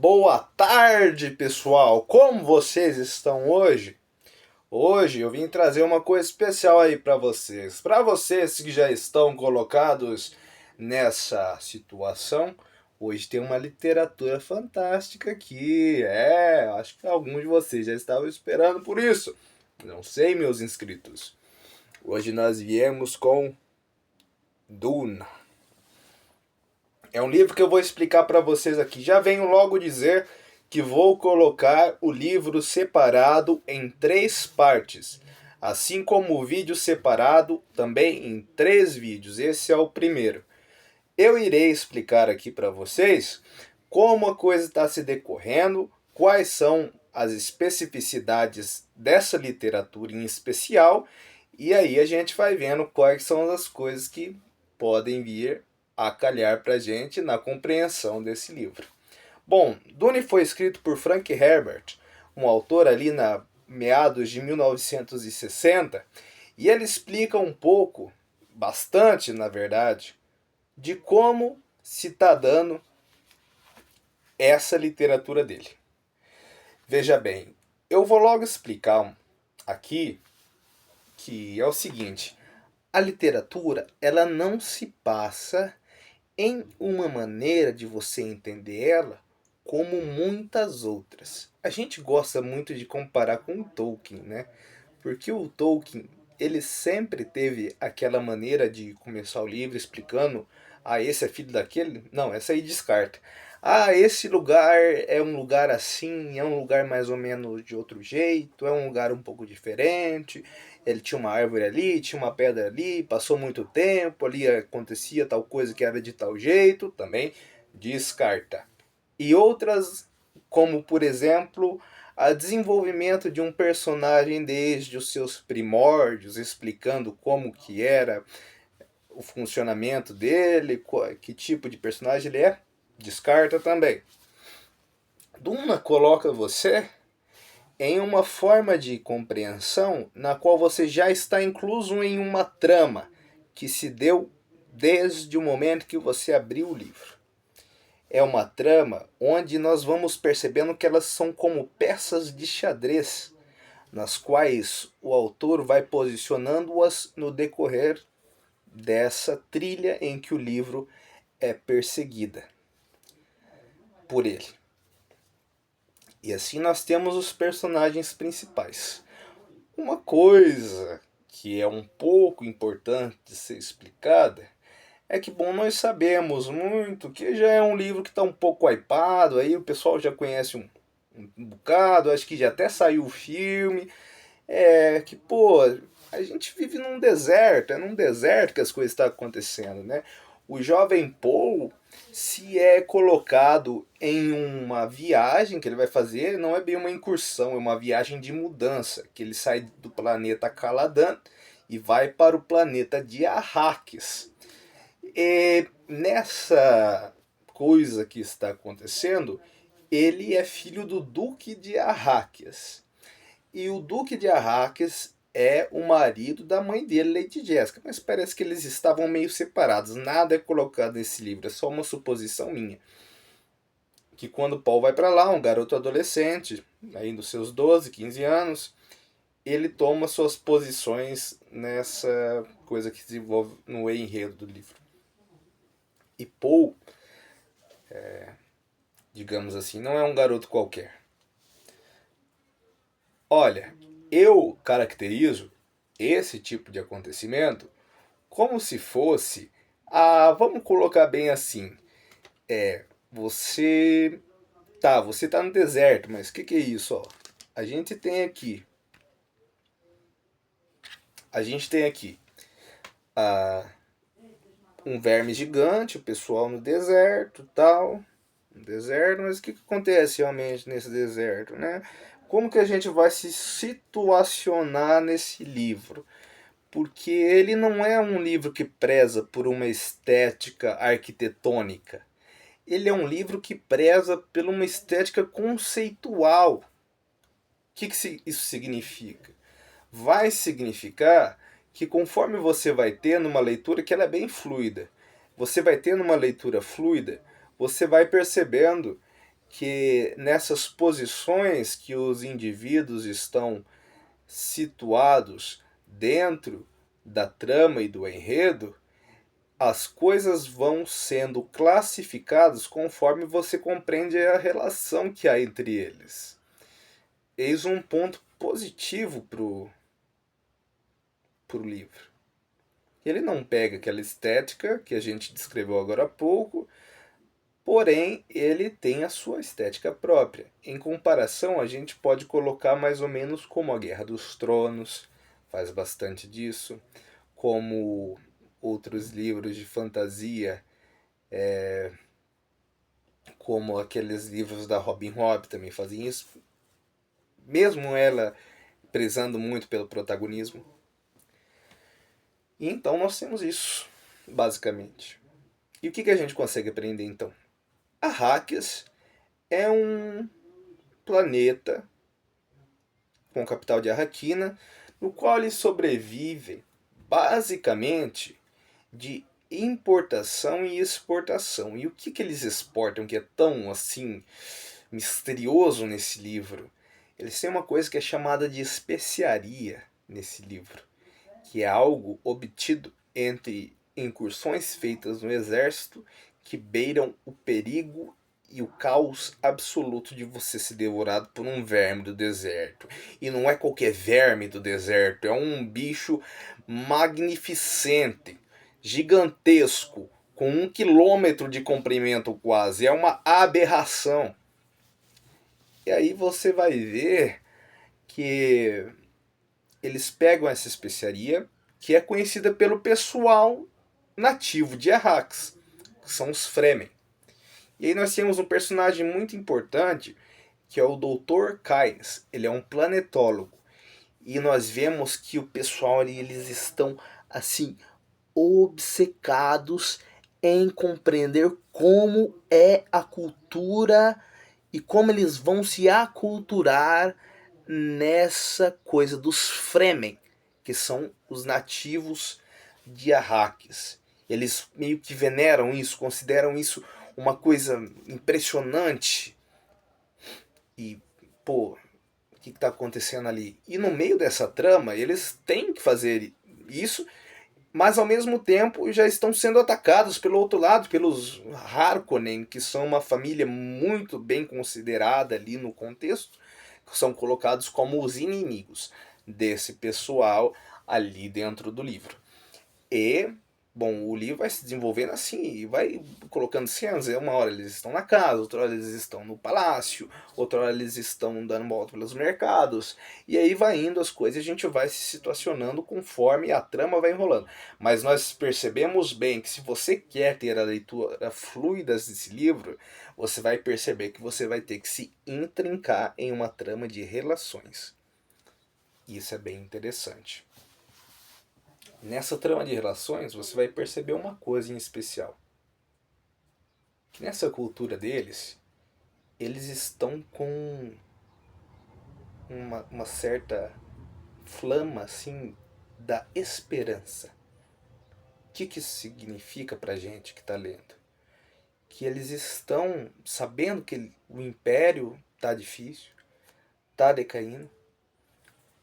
Boa tarde, pessoal! Como vocês estão hoje? Hoje eu vim trazer uma coisa especial aí para vocês. Para vocês que já estão colocados nessa situação, hoje tem uma literatura fantástica aqui. Acho que alguns de vocês já estavam esperando por isso. Não sei, meus inscritos. Hoje nós viemos com Duna. É um livro que eu vou explicar para vocês aqui. Já venho logo dizer que vou colocar o livro separado em 3 partes, assim como o vídeo separado também em 3 vídeos. Esse é o primeiro. Eu irei explicar aqui para vocês como a coisa está se decorrendo, quais são as especificidades dessa literatura em especial, e aí a gente vai vendo quais são as coisas que podem vir a calhar para a gente na compreensão desse livro. Bom, Dune foi escrito por Frank Herbert, um autor ali na meados de 1960, e ele explica um pouco, bastante na verdade, de como se está dando essa literatura dele. Veja bem, eu vou logo explicar aqui que é o seguinte: a literatura ela não se passa em uma maneira de você entender ela como muitas outras. A gente gosta muito de comparar com o Tolkien, né? Porque o Tolkien, ele sempre teve aquela maneira de começar o livro explicando: ah, esse é filho daquele? Não, essa aí descarta. Ah, esse lugar é um lugar assim, é um lugar mais ou menos de outro jeito, é um lugar um pouco diferente. Ele tinha uma árvore ali, tinha uma pedra ali, passou muito tempo, ali acontecia tal coisa que era de tal jeito, também descarta. E outras, como por exemplo, a desenvolvimento de um personagem desde os seus primórdios, explicando como que era o funcionamento dele, que tipo de personagem ele é, descarta também. Duna coloca você em uma forma de compreensão na qual você já está incluso em uma trama que se deu desde o momento que você abriu o livro. É uma trama onde nós vamos percebendo que elas são como peças de xadrez, nas quais o autor vai posicionando-as no decorrer dessa trilha em que o livro é perseguida por ele. E assim nós temos os personagens principais. Uma coisa que é um pouco importante de ser explicada é que, bom, nós sabemos muito que já é um livro que está um pouco hypado, aí o pessoal já conhece um bocado, acho que já até saiu o filme, que, pô, a gente vive num deserto, é num deserto que as coisas estão acontecendo, né? O jovem Paul, se é colocado em uma viagem que ele vai fazer, não é bem uma incursão, é uma viagem de mudança, que ele sai do planeta Caladan e vai para o planeta de Arrakis. E nessa coisa que está acontecendo, ele é filho do Duque de Arrakis. E o Duque de Arrakis é o marido da mãe dele, Lady Jessica. Mas parece que eles estavam meio separados. Nada é colocado nesse livro, é só uma suposição minha. Que quando Paul vai para lá, um garoto adolescente, aí dos seus 12, 15 anos, ele toma suas posições nessa coisa que se desenvolve no enredo do livro. E Paul, digamos assim, não é um garoto qualquer. Olha, eu caracterizo esse tipo de acontecimento como se fosse, vamos colocar bem assim, você você tá no deserto, mas o que é isso, ó? A gente tem aqui, a gente tem aqui um verme gigante, o pessoal no deserto, tal, no deserto, mas o que acontece realmente nesse deserto, né? Como que a gente vai se situacionar nesse livro? Porque ele não é um livro que preza por uma estética arquitetônica. Ele é um livro que preza por uma estética conceitual. O que isso significa? Vai significar que conforme você vai ter numa leitura que ela é bem fluida, você vai ter numa leitura fluida, você vai percebendo que nessas posições que os indivíduos estão situados dentro da trama e do enredo, as coisas vão sendo classificadas conforme você compreende a relação que há entre eles. Eis um ponto positivo pro livro. Ele não pega aquela estética que a gente descreveu agora há pouco, porém ele tem a sua estética própria. Em comparação, a gente pode colocar mais ou menos como a Guerra dos Tronos, faz bastante disso, como outros livros de fantasia, como aqueles livros da Robin Hood também fazem isso, mesmo ela prezando muito pelo protagonismo. E então nós temos isso, basicamente. E o que a gente consegue aprender então? Arrakis é um planeta com capital de Arrakina, no qual eles sobrevivem basicamente de importação e exportação. E o que eles exportam que é tão assim misterioso nesse livro? Eles têm uma coisa que é chamada de especiaria nesse livro, que é algo obtido entre incursões feitas no exército que beiram o perigo e o caos absoluto de você ser devorado por um verme do deserto. E não é qualquer verme do deserto, é um bicho magnificente, gigantesco, com 1 quilômetro de comprimento quase. É uma aberração. E aí você vai ver que eles pegam essa especiaria, que é conhecida pelo pessoal nativo de Arrakis, que são os Fremen. E aí nós temos um personagem muito importante, que é o Dr. Kynes. Ele é um planetólogo. E nós vemos que o pessoal ali, eles estão assim obcecados em compreender como é a cultura e como eles vão se aculturar nessa coisa dos Fremen, que são os nativos de Arrakis. Eles meio que veneram isso, consideram isso uma coisa impressionante. E, pô, o que está acontecendo ali? E no meio dessa trama, eles têm que fazer isso, mas ao mesmo tempo já estão sendo atacados pelo outro lado, pelos Harkonnen, que são uma família muito bem considerada ali no contexto, que são colocados como os inimigos desse pessoal ali dentro do livro. E, bom, o livro vai se desenvolvendo assim, e vai colocando cenas. Uma hora eles estão na casa, outra hora eles estão no palácio, outra hora eles estão dando volta pelos mercados. E aí vai indo as coisas e a gente vai se situacionando conforme a trama vai enrolando. Mas nós percebemos bem que se você quer ter a leitura fluida desse livro, você vai perceber que você vai ter que se intrincar em uma trama de relações. Isso é bem interessante. Nessa trama de relações, você vai perceber uma coisa em especial. Que nessa cultura deles, eles estão com uma certa flama, assim, da esperança. O que isso significa pra gente que está lendo? Que eles estão sabendo que o império está difícil, está decaindo,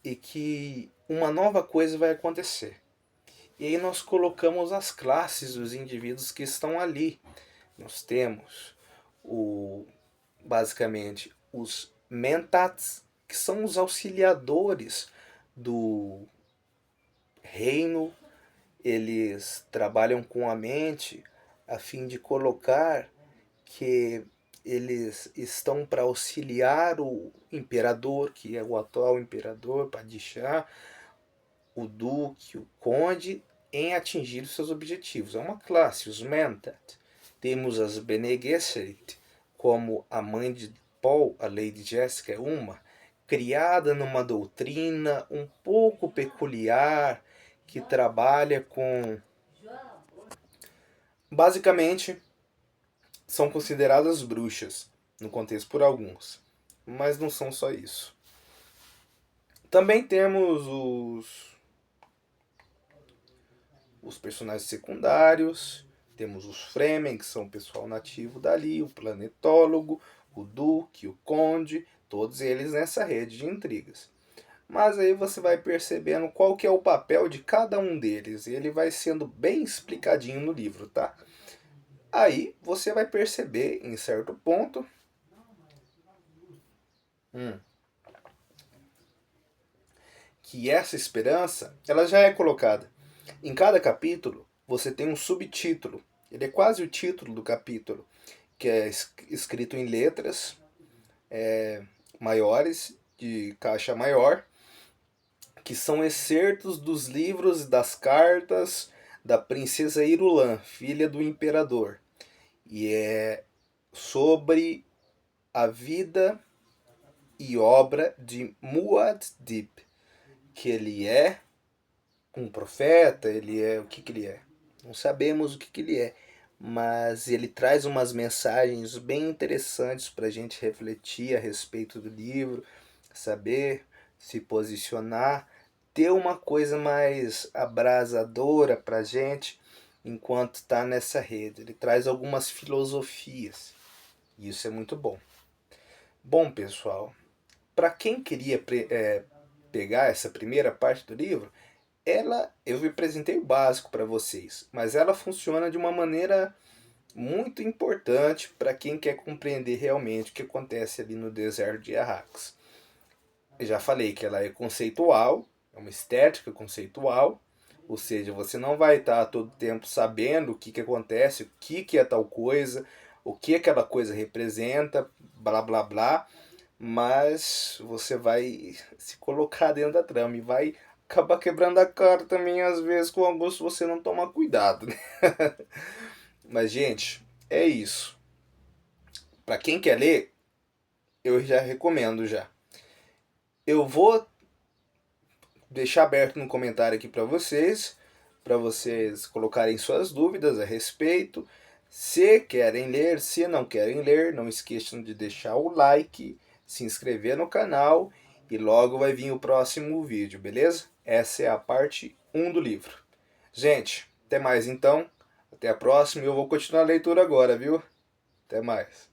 e que uma nova coisa vai acontecer. E aí nós colocamos as classes dos indivíduos que estão ali. Nós temos basicamente os mentats, que são os auxiliadores do reino. Eles trabalham com a mente a fim de colocar que eles estão para auxiliar o imperador, que é o atual imperador, Padishah, o duque, o conde, em atingir os seus objetivos. É uma classe, os mentat. Temos as Bene Gesserit, como a mãe de Paul, a Lady Jessica, é uma, criada numa doutrina um pouco peculiar, que trabalha com... Basicamente, são consideradas bruxas, no contexto por alguns. Mas não são só isso. Também temos os personagens secundários, temos os Fremen, que são o pessoal nativo dali, o planetólogo, o duque, o conde, todos eles nessa rede de intrigas. Mas aí você vai percebendo qual que é o papel de cada um deles, e ele vai sendo bem explicadinho no livro, tá? Aí você vai perceber, em certo ponto, hum, que essa esperança ela já é colocada. Em cada capítulo, você tem um subtítulo. Ele é quase o título do capítulo, que é escrito em letras maiores, de caixa maior, que são excertos dos livros e das cartas da princesa Irulan, filha do imperador. E é sobre a vida e obra de Muad'Dib, que ele é um profeta, ele é o que ele é? Não sabemos o que ele é, mas ele traz umas mensagens bem interessantes para a gente refletir a respeito do livro, saber se posicionar, ter uma coisa mais abrasadora para a gente enquanto está nessa rede. Ele traz algumas filosofias e isso é muito bom. Bom, pessoal, para quem queria pegar essa primeira parte do livro, eu apresentei o básico para vocês, mas ela funciona de uma maneira muito importante para quem quer compreender realmente o que acontece ali no deserto de Arrakis. Eu já falei que ela é conceitual, é uma estética conceitual, ou seja, você não vai estar todo tempo sabendo o que acontece, o que é tal coisa, o que aquela coisa representa, blá blá blá, mas você vai se colocar dentro da trama e vai acabar quebrando a cara também às vezes com alguns se você não tomar cuidado, né? Mas gente, é isso. Para quem quer ler, eu já recomendo já. Eu vou deixar aberto no comentário aqui para vocês colocarem suas dúvidas a respeito. Se querem ler, se não querem ler, não esqueçam de deixar o like, se inscrever no canal e logo vai vir o próximo vídeo, beleza? Essa é a parte 1 do livro. Gente, até mais então. Até a próxima e eu vou continuar a leitura agora, viu? Até mais.